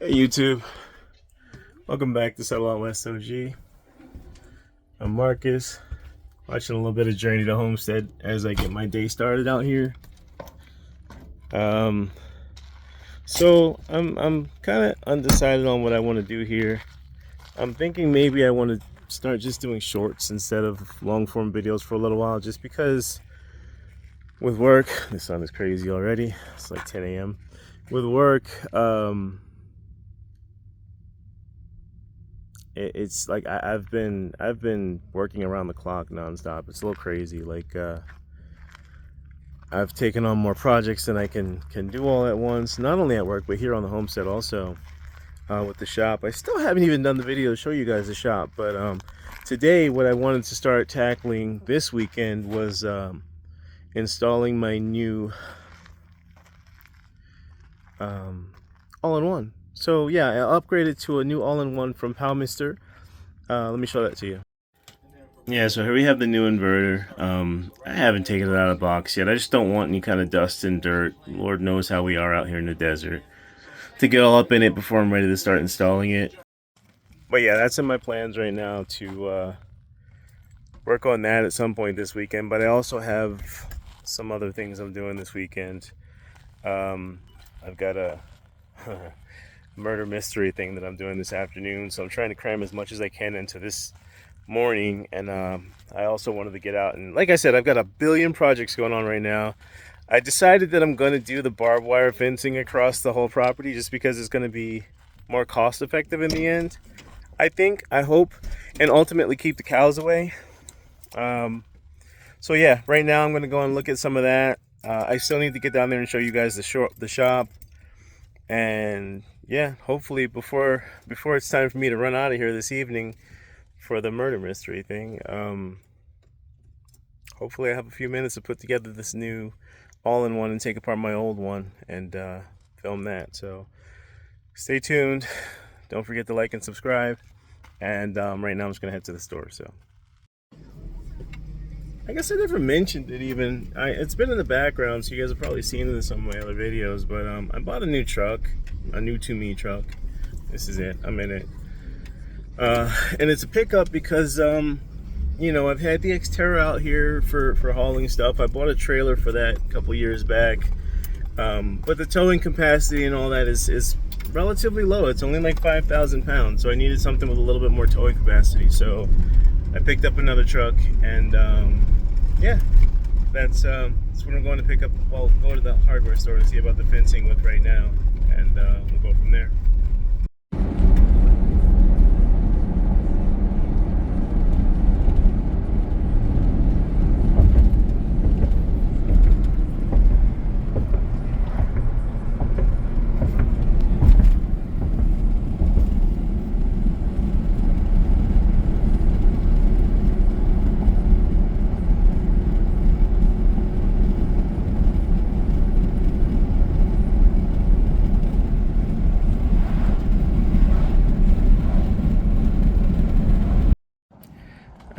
Hey YouTube, welcome back to Settle Out West OG. I'm Marcus, watching a little bit of Journey to Homestead as I get my day started out here. So I'm kind of undecided on what I want to do here. I'm thinking maybe I want to start just doing shorts instead of long form videos for a little while, just because with work, the sun is crazy already. It's like 10 a.m. With work, it's like I've been working around the clock nonstop. It's a little crazy. Like I've taken on more projects than I can do all at once. Not only at work, but here on the homestead also with the shop. I still haven't even done the video to show you guys the shop. But today, what I wanted to start tackling this weekend was installing my new all-in-one. So yeah, I upgraded to a new all-in-one from PowMr. Let me show that to you. Yeah, so here we have the new inverter. I haven't taken it out of the box yet. I just don't want any kind of dust and dirt. Lord knows how we are out here in the desert, to get all up in it before I'm ready to start installing it. But yeah, that's in my plans right now to work on that at some point this weekend. But I also have some other things I'm doing this weekend. I've got a murder mystery thing that I'm doing this afternoon, so I'm trying to cram as much as I can into this morning. And I also wanted to get out, and like I said, I've got a billion projects going on right now. I decided that I'm going to do the barbed wire fencing across the whole property just because it's going to be more cost effective in the end, I think, I hope, and ultimately keep the cows away. So yeah, right now I'm going to go and look at some of that. I still need to get down there and show you guys the shop. And yeah, hopefully before it's time for me to run out of here this evening for the murder mystery thing, hopefully I have a few minutes to put together this new all-in-one and take apart my old one and film that. So stay tuned. Don't forget to like and subscribe. And right now I'm just gonna head to the store. So I guess I never mentioned it even. It's been in the background, so you guys have probably seen it in some of my other videos, but I bought a new truck, a new to me truck. This is it, I'm in it. And it's a pickup because, you know, I've had the Xterra out here for hauling stuff. I bought a trailer for that a couple years back. But the towing capacity and all that is relatively low. It's only like 5,000 pounds, so I needed something with a little bit more towing capacity. So I picked up another truck, and yeah, that's what I'm going to pick up. Well, go to the hardware store to see about the fencing with right now, and we'll go from there.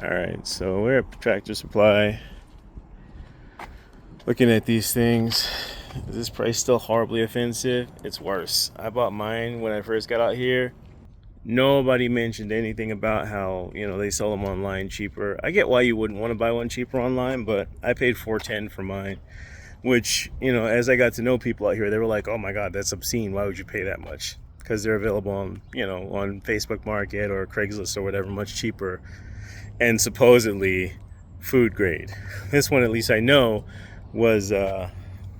Alright, so we're at Tractor Supply looking at these things. Is this price still horribly offensive? It's worse. I bought mine when I first got out here. Nobody mentioned anything about how, you know, they sell them online cheaper. I get why you wouldn't want to buy one cheaper online, but I paid $410 for mine, which, you know, as I got to know people out here, they were like, oh my god, that's obscene, why would you pay that much? Because they're available on, you know, on Facebook Market or Craigslist or whatever, much cheaper, and supposedly food grade. This one, at least I know, was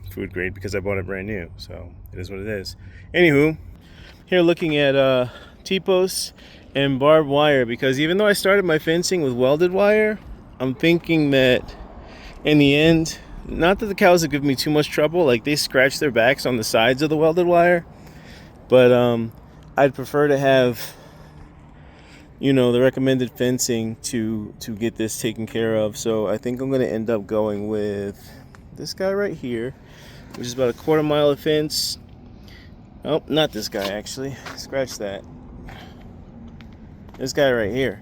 food grade because I bought it brand new, so it is what it is. Anywho, here looking at T-posts and barbed wire, because even though I started my fencing with welded wire, I'm thinking that in the end, not that the cows have given me too much trouble, like they scratch their backs on the sides of the welded wire, but I'd prefer to have, you know, the recommended fencing to get this taken care of. So I think I'm going to end up going with this guy right here, which is about a quarter mile of fence. Oh, not this guy, actually. Scratch that. This guy right here.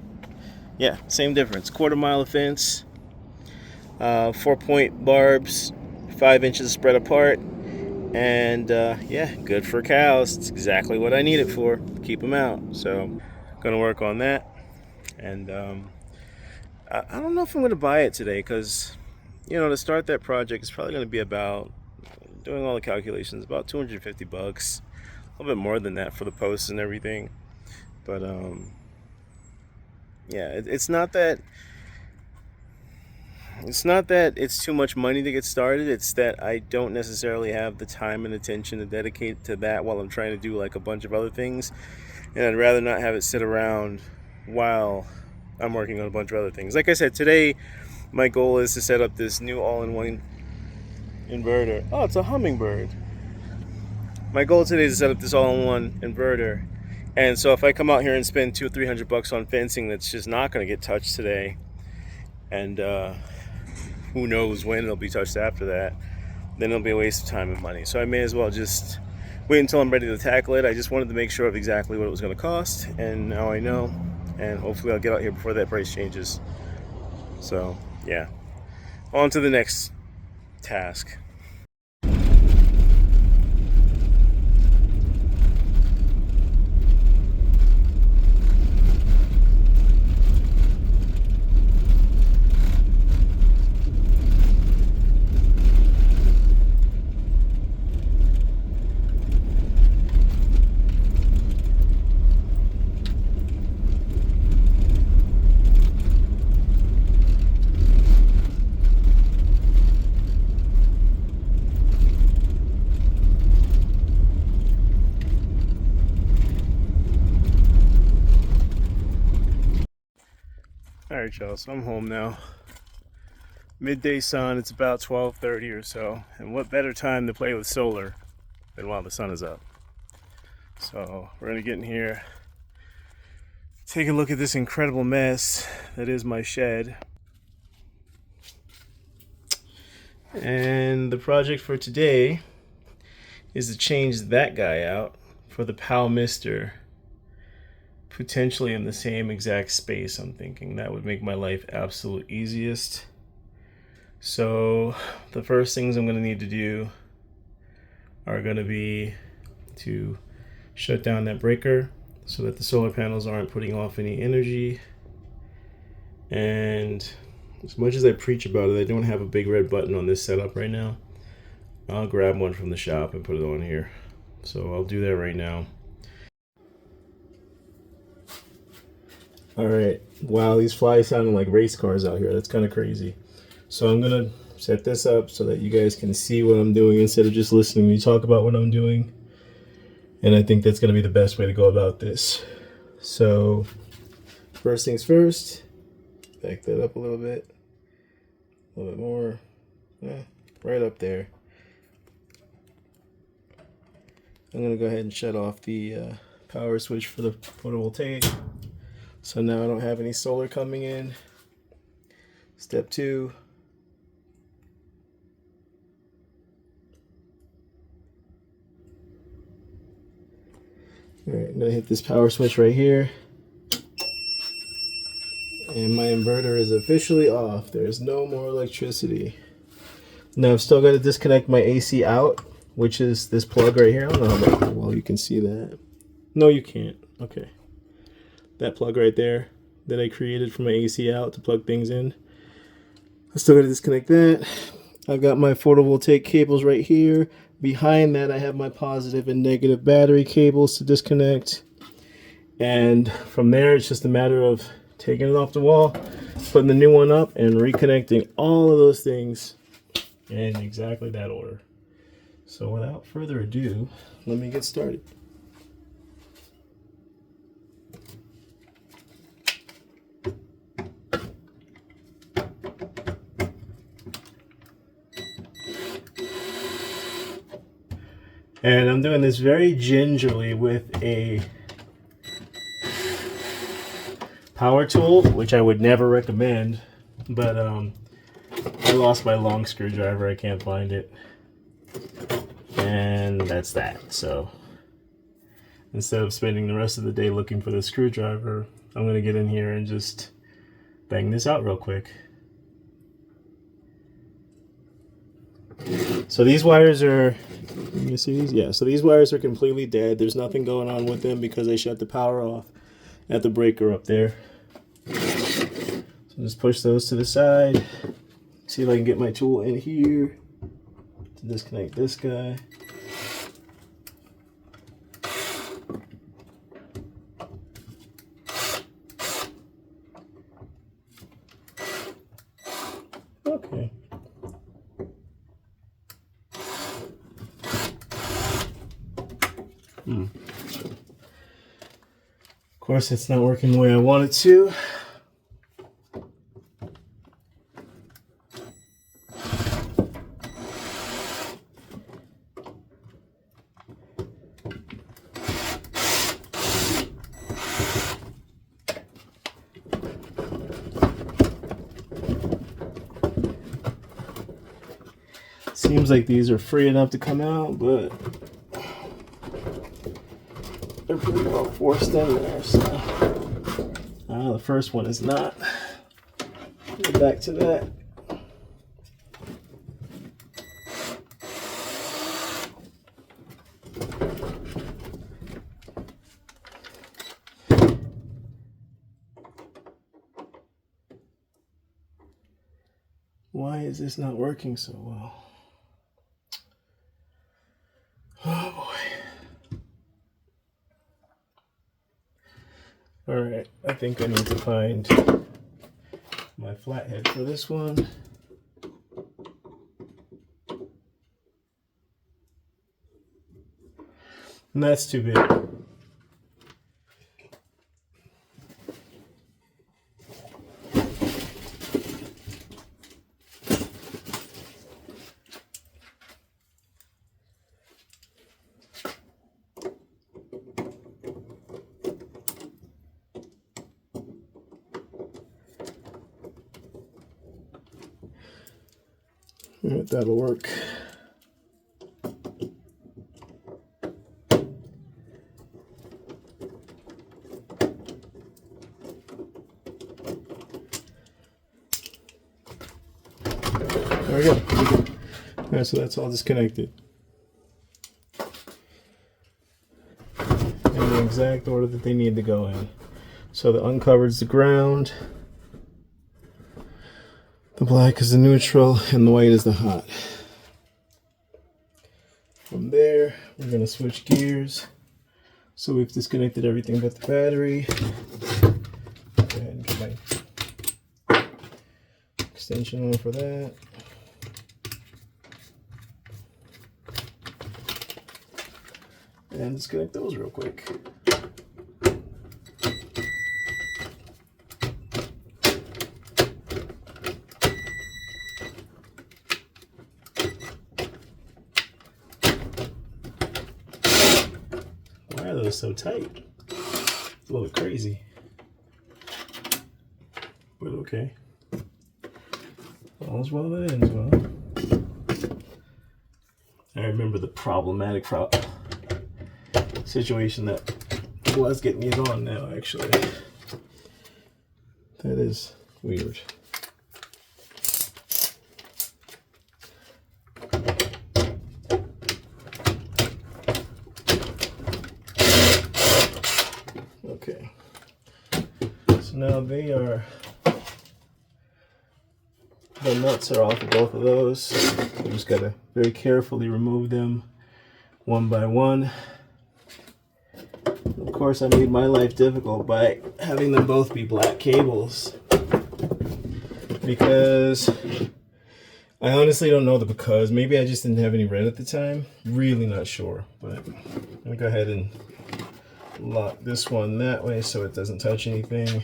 Yeah, same difference. Quarter mile of fence, 4-point barbs, 5 inches spread apart, And yeah, good for cows. It's exactly what I need it for. Keep them out. So gonna work on that. And I don't know if I'm gonna buy it today, because to start that project, it's probably gonna be about, doing all the calculations, about 250 bucks, a little bit more than that for the posts and everything. But yeah, it's not that it's too much money to get started. It's that I don't necessarily have the time and attention to dedicate to that while I'm trying to do like a bunch of other things, and I'd rather not have it sit around while I'm working on a bunch of other things. Like I said, today my goal is to set up this new all-in-one inverter. Oh, it's a hummingbird. My goal today is to set up this all-in-one inverter, and so if I come out here and spend 200-300 bucks on fencing that's just not going to get touched today, and who knows when it'll be touched after that, then it'll be a waste of time and money. So I may as well just wait until I'm ready to tackle it. I just wanted to make sure of exactly what it was going to cost, and now I know, and hopefully I'll get out here before that price changes. So yeah, on to the next task. Alright, y'all, so I'm home now. Midday sun, it's about 12:30 or so. And what better time to play with solar than while the sun is up? So we're gonna get in here, take a look at this incredible mess that is my shed. And the project for today is to change that guy out for the PowMr, potentially in the same exact space. I'm thinking that would make my life absolute easiest. So the first things I'm going to need to do are going to be to shut down that breaker so that the solar panels aren't putting off any energy. And as much as I preach about it, I don't have a big red button on this setup right now. I'll grab one from the shop and put it on here. So I'll do that right now. Alright, wow, these flies sounding like race cars out here. That's kind of crazy. So I'm going to set this up so that you guys can see what I'm doing instead of just listening to me talk about what I'm doing. And I think that's going to be the best way to go about this. So first things first, back that up a little bit more, right up there. I'm going to go ahead and shut off the power switch for the photovoltaic. So now I don't have any solar coming in. Step 2. Alright, I'm going to hit this power switch right here. And my inverter is officially off. There's no more electricity. Now I've still got to disconnect my AC out, which is this plug right here. I don't know how well you can see that. No, you can't. Okay. That plug right there that I created for my AC out to plug things in. I still got to disconnect that. I've got my photovoltaic cables right here. Behind that I have my positive and negative battery cables to disconnect. And from there it's just a matter of taking it off the wall, putting the new one up, and reconnecting all of those things in exactly that order. So without further ado, let me get started. And I'm doing this very gingerly with a power tool, which I would never recommend, but I lost my long screwdriver. I can't find it. And that's that. So instead of spending the rest of the day looking for the screwdriver, I'm going to get in here and just bang this out real quick. So these wires are, you see these? Yeah, so these wires are completely dead. There's nothing going on with them because I shut the power off at the breaker up there. So just push those to the side. See if I can get my tool in here to disconnect this guy. Okay. Of course, it's not working the way I want it to. Seems like these are free enough to come out, but they're pretty well forced in there. So the first one is not. Go back to that. Why is this not working so well? Oh boy. Alright, I think I need to find my flathead for this one. And that's too big. Alright, that'll work. There we go. Alright, so that's all disconnected. In the exact order that they need to go in. So the uncovered is the ground. The black is the neutral, and the white is the hot. From there, we're going to switch gears. So we've disconnected everything but the battery. Go ahead and get my extension on for that. And disconnect those real quick. Why are those so tight? It's a little crazy. But okay. All's well that ends well. I remember the problematic situation that was getting these on now, actually. That is weird. Okay. So now the nuts are off of both of those. You just gotta very carefully remove them one by one. Of course, I made my life difficult by having them both be black cables, because I honestly don't know the because. Maybe I just didn't have any red at the time. Really not sure. But I'm gonna go ahead and lock this one that way so it doesn't touch anything,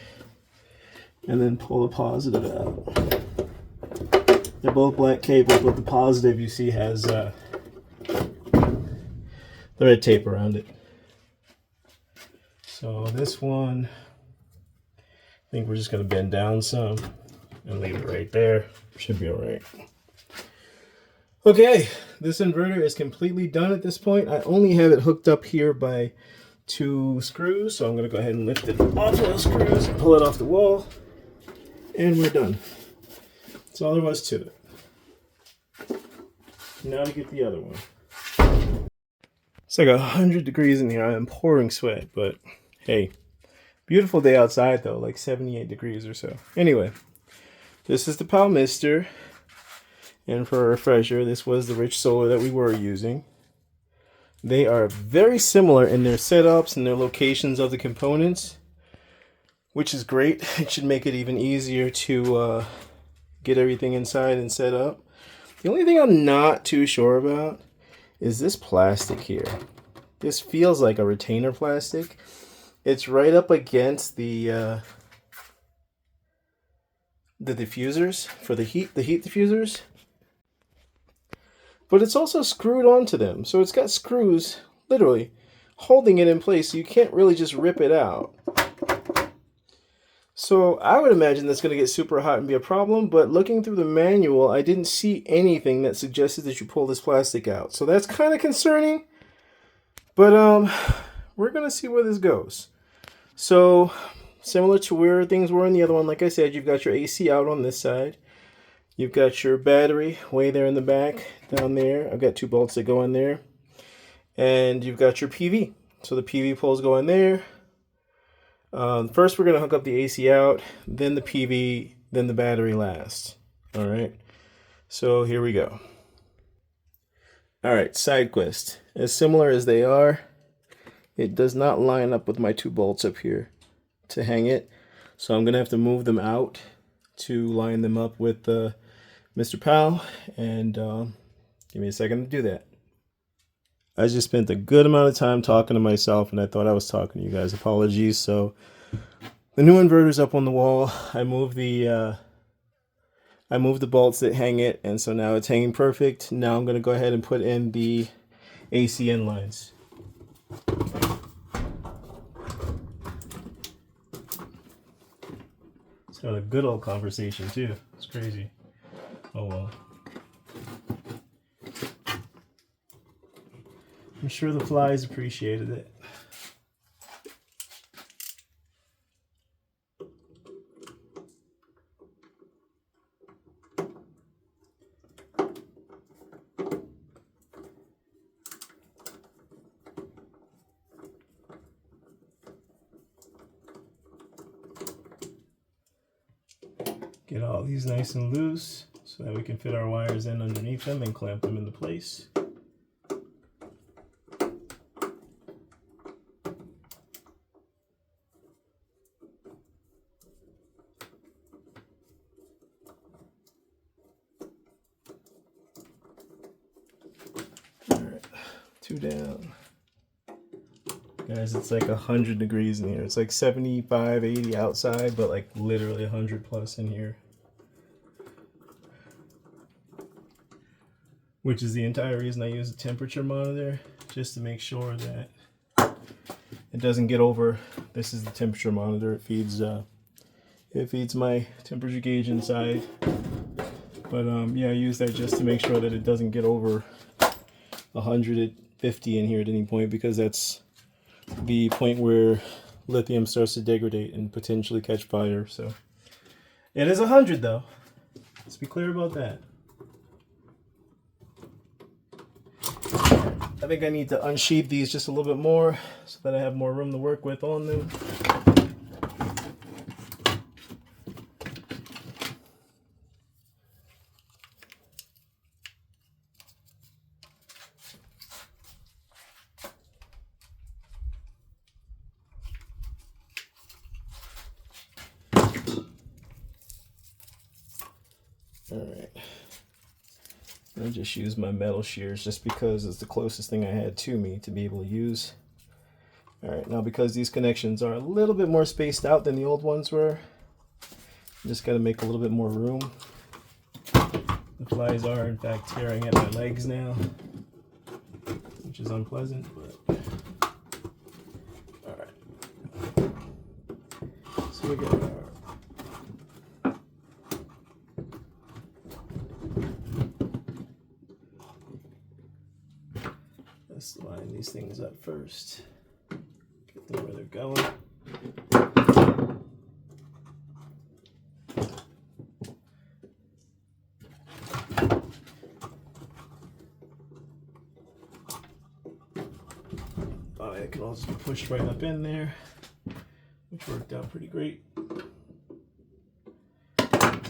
and then pull the positive out. They're both black cables, but the positive you see has the red tape around it. So this one, I think we're just going to bend down some and leave it right there. Should be all right. Okay, this inverter is completely done at this point. I only have it hooked up here by 2 screws, so I'm going to go ahead and lift it off those screws and pull it off the wall, and we're done. That's all there was to it. Now to get the other one. It's like 100 degrees in here. I am pouring sweat, but hey, beautiful day outside though, like 78 degrees or so. Anyway, this is the PowMr. And for a refresher, this was the Rich Solar that we were using. They are very similar in their setups and their locations of the components, which is great. It should make it even easier to get everything inside and set up. The only thing I'm not too sure about is this plastic here. This feels like a retainer plastic. It's right up against the diffusers for the heat diffusers. But it's also screwed onto them. So it's got screws, literally, holding it in place so you can't really just rip it out. So I would imagine that's going to get super hot and be a problem, but looking through the manual, I didn't see anything that suggested that you pull this plastic out. So that's kind of concerning, but we're going to see where this goes. So similar to where things were in the other one, like I said, you've got your AC out on this side. You've got your battery way there in the back, down there. I've got 2 bolts that go in there. And you've got your PV. So the PV poles go in there. First we're going to hook up the AC out, then the PV, then the battery last. All right. So here we go. All right, side quest. As similar as they are, it does not line up with my 2 bolts up here to hang it. So I'm going to have to move them out to line them up with Mr. Pow, and give me a second to do that. I just spent a good amount of time talking to myself, and I thought I was talking to you guys. Apologies. So the new inverter's up on the wall. I moved the bolts that hang it, and so now it's hanging perfect. Now I'm going to go ahead and put in the ACN lines. It's got a good old conversation too. It's crazy. Oh well. I'm sure the flies appreciated it. Get all these nice and loose so that we can fit our wires in underneath them and clamp them into place. Alright, 2 down. Guys, it's like 100 degrees in here. It's like 75, 80 outside, but like literally 100 plus in here. Which is the entire reason I use a temperature monitor, just to make sure that it doesn't get over. This is the temperature monitor. It feeds my temperature gauge inside. But yeah, I use that just to make sure that it doesn't get over 150 in here at any point, because that's the point where lithium starts to degrade and potentially catch fire. So it is 100 though. Let's be clear about that. I think I need to unsheath these just a little bit more so that I have more room to work with on them. Alright, I just use my metal shears just because it's the closest thing I had to me to be able to use. Alright, now because these connections are a little bit more spaced out than the old ones were, I just got to make a little bit more room. The flies are in fact tearing at my legs now, which is unpleasant, but alright. So we got our let's line these things up first. Get them where they're going. that can all just be pushed right up in there, which worked out pretty great. That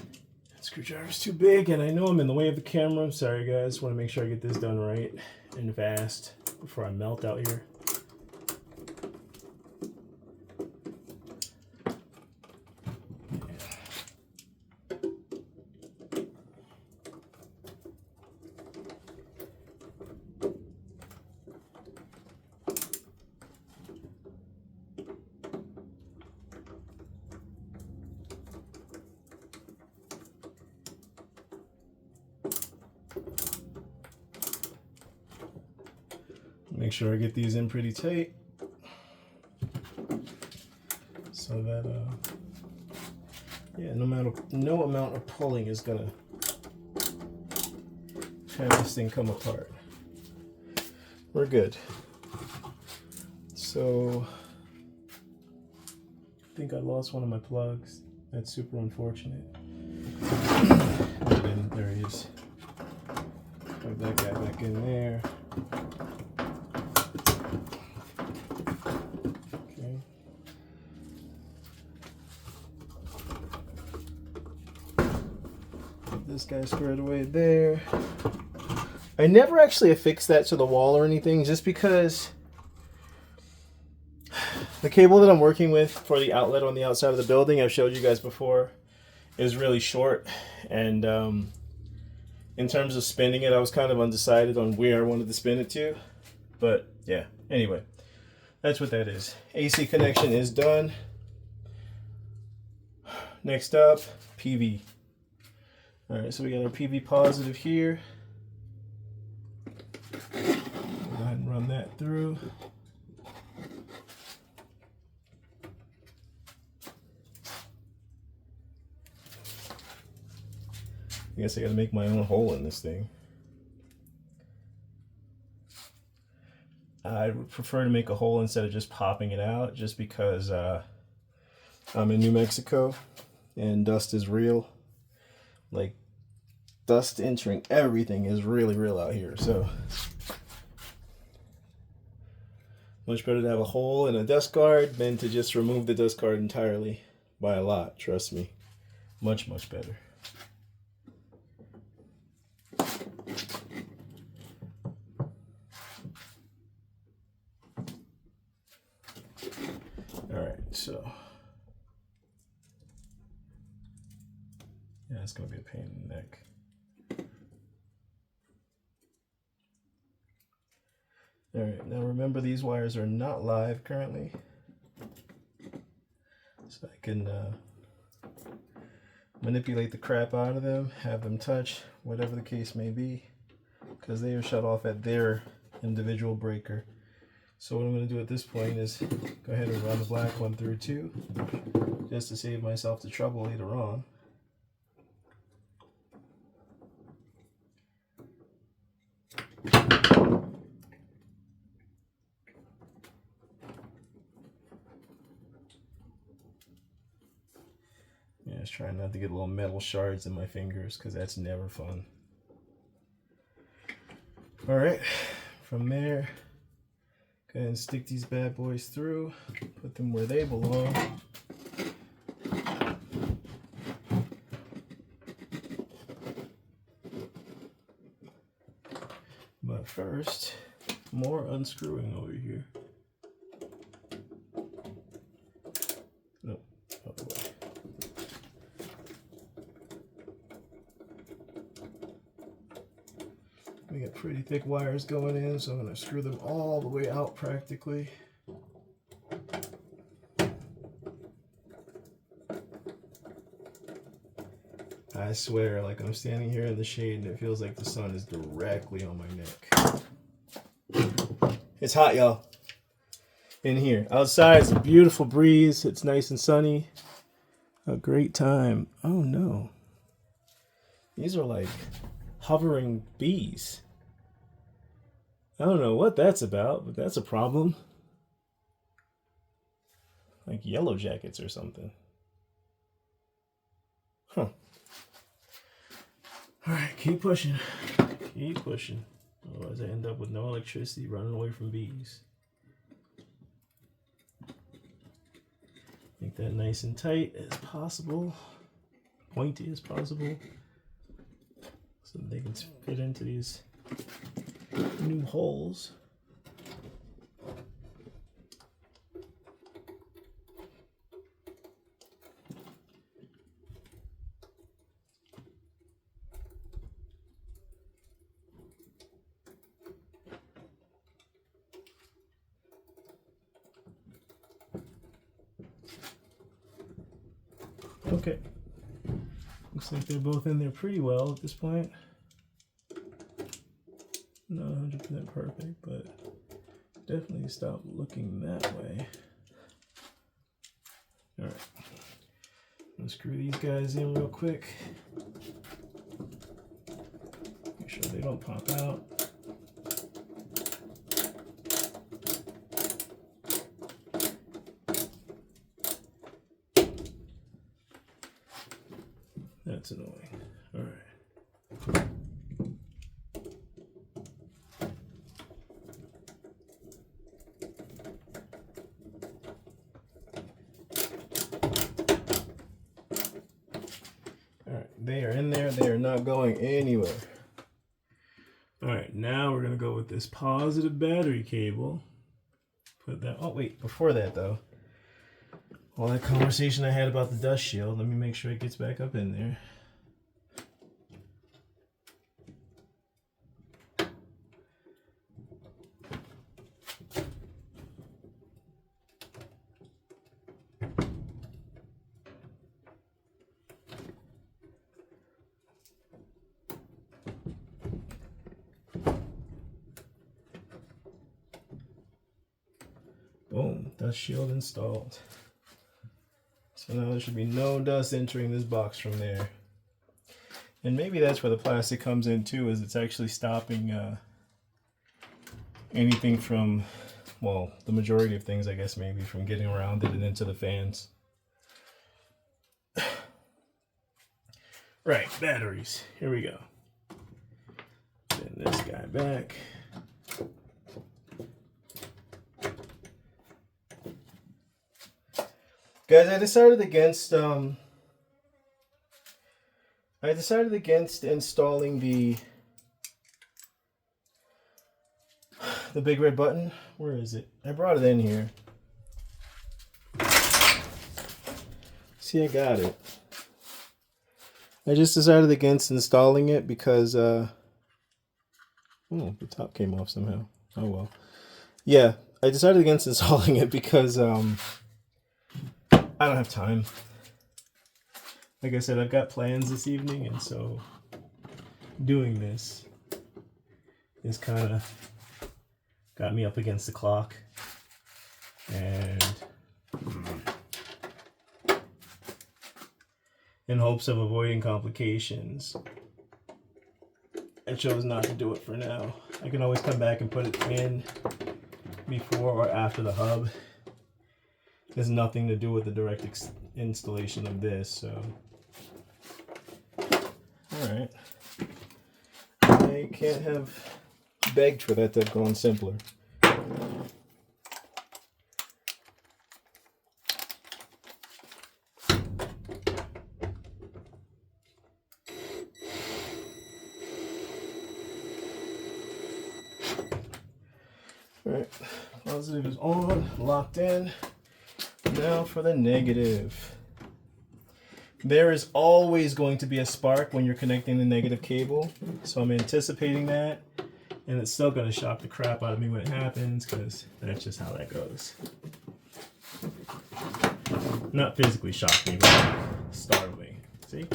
screwdriver's too big, and I know I'm in the way of the camera. I'm sorry, guys. Want to make sure I get this done right and fast before I melt out here. Make sure I get these in pretty tight so that yeah, no amount of pulling is gonna have this thing come apart. We're good. So I think I lost one of my plugs. That's super unfortunate. And then there he is. Plug that guy back in there. This guy squared away there. I never actually affixed that to the wall or anything, just because the cable that I'm working with for the outlet on the outside of the building, I've showed you guys before, is really short. And in terms of spinning it, I was kind of undecided on where I wanted to spin it to. But yeah, anyway, that's what that is. AC connection is done. Next up, PV. All right, so we got our PV positive here. Go ahead and run that through. I guess I gotta make my own hole in this thing. I would prefer to make a hole instead of just popping it out, just because I'm in New Mexico and dust is real. Like, dust entering everything is really real out here, so much better to have a hole in a dust guard than to just remove the dust guard entirely, by a lot, trust me. Much better. Alright, so yeah, it's gonna be a pain in the neck. Alright, now remember, these wires are not live currently, so I can manipulate the crap out of them, have them touch, whatever the case may be, because they are shut off at their individual breaker. So what I'm going to do at this point is go ahead and run the black one through too, just to save myself the trouble later on. Yeah, just trying not to get little metal shards in my fingers, because that's never fun. Alright, from there, go ahead and stick these bad boys through, put them where they belong. But first, more unscrewing over here. Nope, other way. We got pretty thick wires going in, so I'm going to screw them all the way out practically. I swear, like, I'm standing here in the shade and it feels like the sun is directly on my neck. It's hot, y'all. In here. Outside, it's a beautiful breeze. It's nice and sunny. A great time. Oh no. These are like hovering bees. I don't know what that's about, but that's a problem. Like yellow jackets or something. Huh. Alright, keep pushing. Keep pushing. Otherwise I end up with no electricity running away from bees. that nice and tight as possible, pointy as possible, so that they can fit into these new holes. Okay, looks like they're both in there pretty well at this point. Not 100% perfect, but definitely stop looking that way. All right, let's screw these guys in real quick. Make sure they don't pop out. That's annoying. All right. All right, they are in there. They are not going anywhere. All right, now we're gonna go with this positive battery cable. Put that. Oh wait, before that though. All that conversation I had about the dust shield, let me make sure it gets back up in there. Boom, dust shield installed. So now there should be no dust entering this box from there. And maybe that's where the plastic comes in too, is it's actually stopping anything from, well, the majority of things I guess maybe from getting around it and into the fans. Right, batteries, here we go. Send this guy back. Guys, I decided against installing the big red button. Where is it? I brought it in here. See, I got it. I just decided against installing it because oh, the top came off somehow. Oh well. Yeah, I decided against installing it because I don't have time. Like I said, I've got plans this evening, and so doing this is kind of got me up against the clock. And in hopes of avoiding complications, I chose not to do it for now. I can always come back and put it in before or after the hub. It has nothing to do with the direct installation of this, so. Alright. I can't have begged for that to have gone simpler. Alright, positive is on, locked in. Now for the negative. There is always going to be a spark when you're connecting the negative cable, so I'm anticipating that, and it's still going to shock the crap out of me when it happens, because that's just how that goes. Not physically shock me, but startle me. See?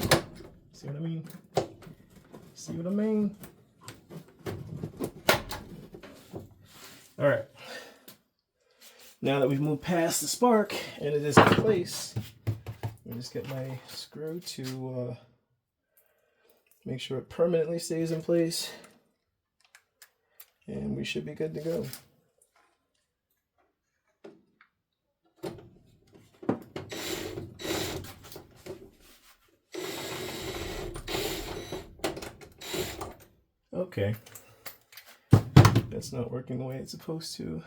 See what I mean? See what I mean? Alright. Now that we've moved past the spark and it is in place, let me just get my screw to make sure it permanently stays in place, and we should be good to go. Okay, that's not working the way it's supposed to.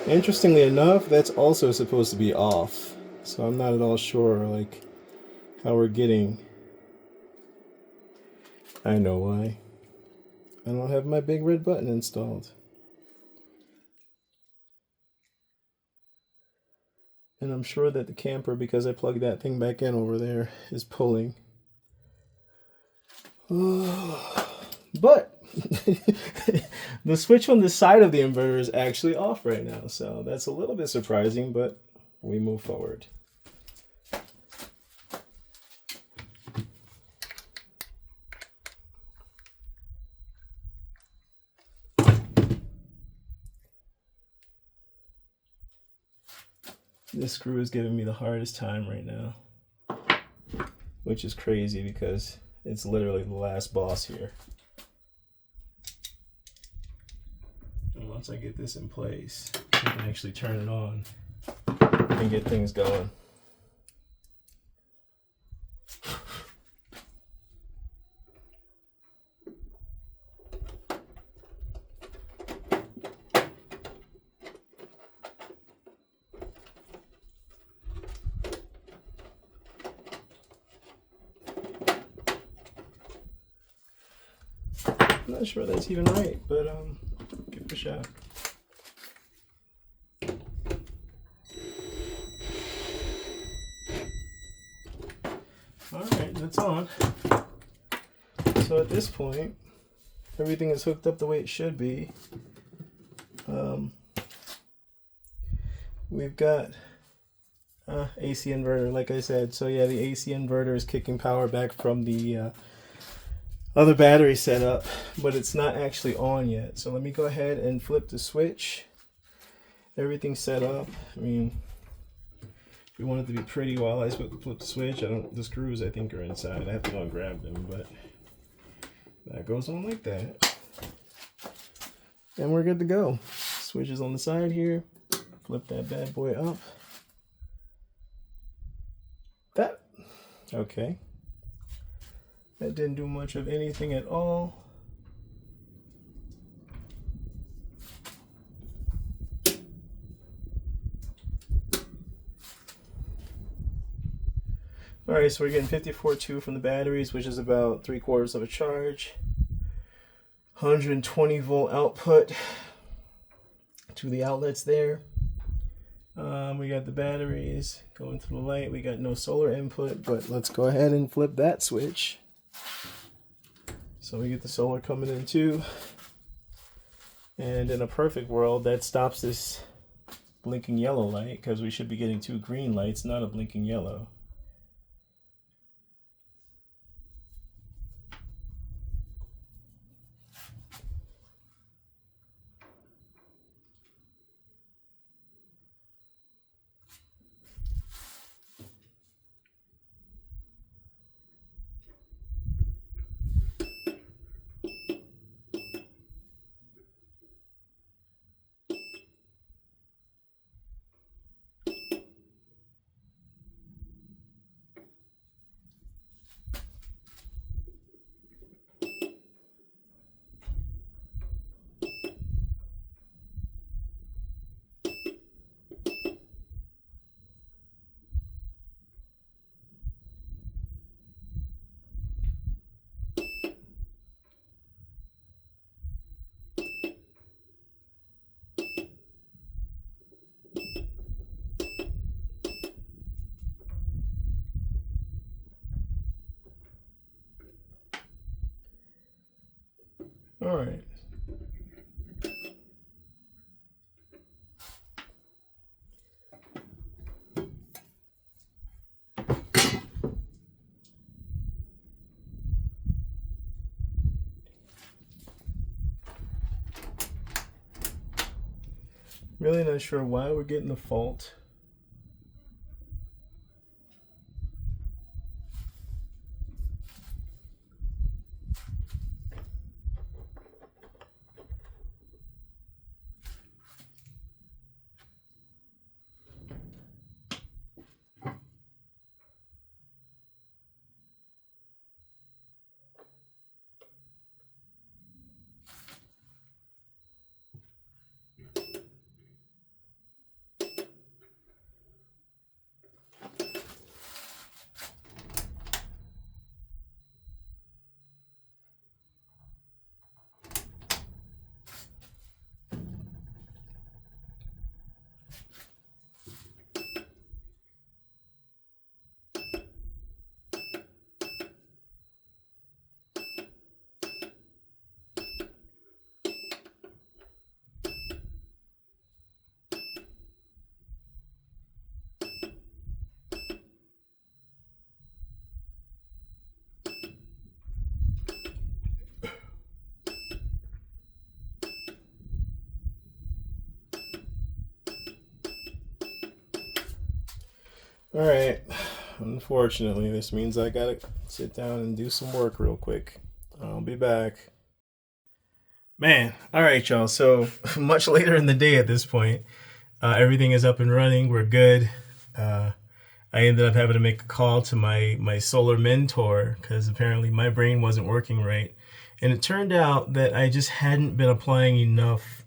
Interestingly enough, that's also supposed to be off. So I'm not at all sure like how we're getting. I know why. I don't have my big red button installed. And I'm sure that the camper, because I plugged that thing back in over there, is pulling. But the switch on the side of the inverter is actually off right now. So that's a little bit surprising, but we move forward. This screw is giving me the hardest time right now, which is crazy because it's literally the last boss here. And once I get this in place, I can actually turn it on and get things going. I'm not sure that's even right, but give it a shot. Alright, that's on. So at this point, everything is hooked up the way it should be. We've got AC inverter, like I said. So yeah, the AC inverter is kicking power back from the other battery setup, but it's not actually on yet. So let me go ahead and flip the switch. Everything's set up. I mean, if we want it to be pretty while I flip the switch, the screws I think are inside. I have to go and grab them, but that goes on like that. And we're good to go. Switch is on the side here. Flip that bad boy up. Okay. That didn't do much of anything at all. Alright, so we're getting 54.2 from the batteries, which is about 3/4 of a charge. 120 volt output to the outlets there. We got the batteries going to the light. We got no solar input, but let's go ahead and flip that switch. So we get the solar coming in too. And in a perfect world, that stops this blinking yellow light, because we should be getting 2 green lights, not a blinking yellow. All right. Really not sure why we're getting the fault. All right. Unfortunately, this means I gotta sit down and do some work real quick. I'll be back. Man, all right, y'all. So much later in the day at this point, everything is up and running. We're good. Uh, I ended up having to make a call to my solar mentor because apparently my brain wasn't working right, and it turned out that I just hadn't been applying enough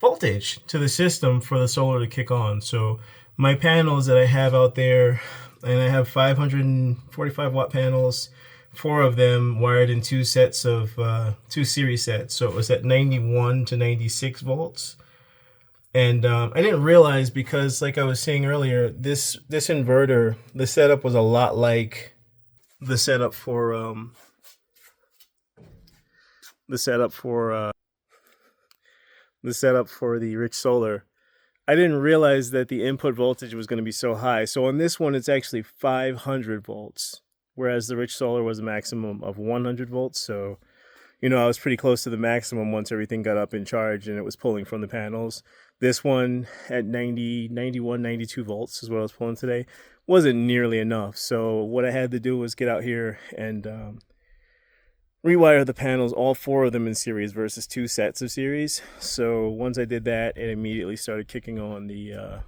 voltage to the system for the solar to kick on. So my panels that I have out there, and I have 545 watt panels, four of them wired in two sets of two series sets. So it was at 91 to 96 volts. And I didn't realize because, like I was saying earlier, this inverter, the setup was a lot like the setup for the setup for the setup for the Rich Solar. I didn't realize that the input voltage was going to be so high. So on this one, it's actually 500 volts, whereas the Rich Solar was a maximum of 100 volts. So, you know, I was pretty close to the maximum once everything got up in charge and it was pulling from the panels. This one at 90, 91, 92 volts is what I was pulling today. Wasn't nearly enough. So what I had to do was get out here and rewire the panels, all four of them in series versus two sets of series. So once I did that, it immediately started kicking on the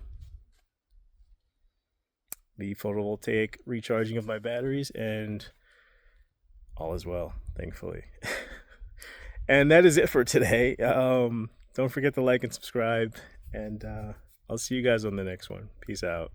photovoltaic recharging of my batteries, and all is well, thankfully. And that is it for today. Don't forget to like and subscribe, and I'll see you guys on the next one. Peace out.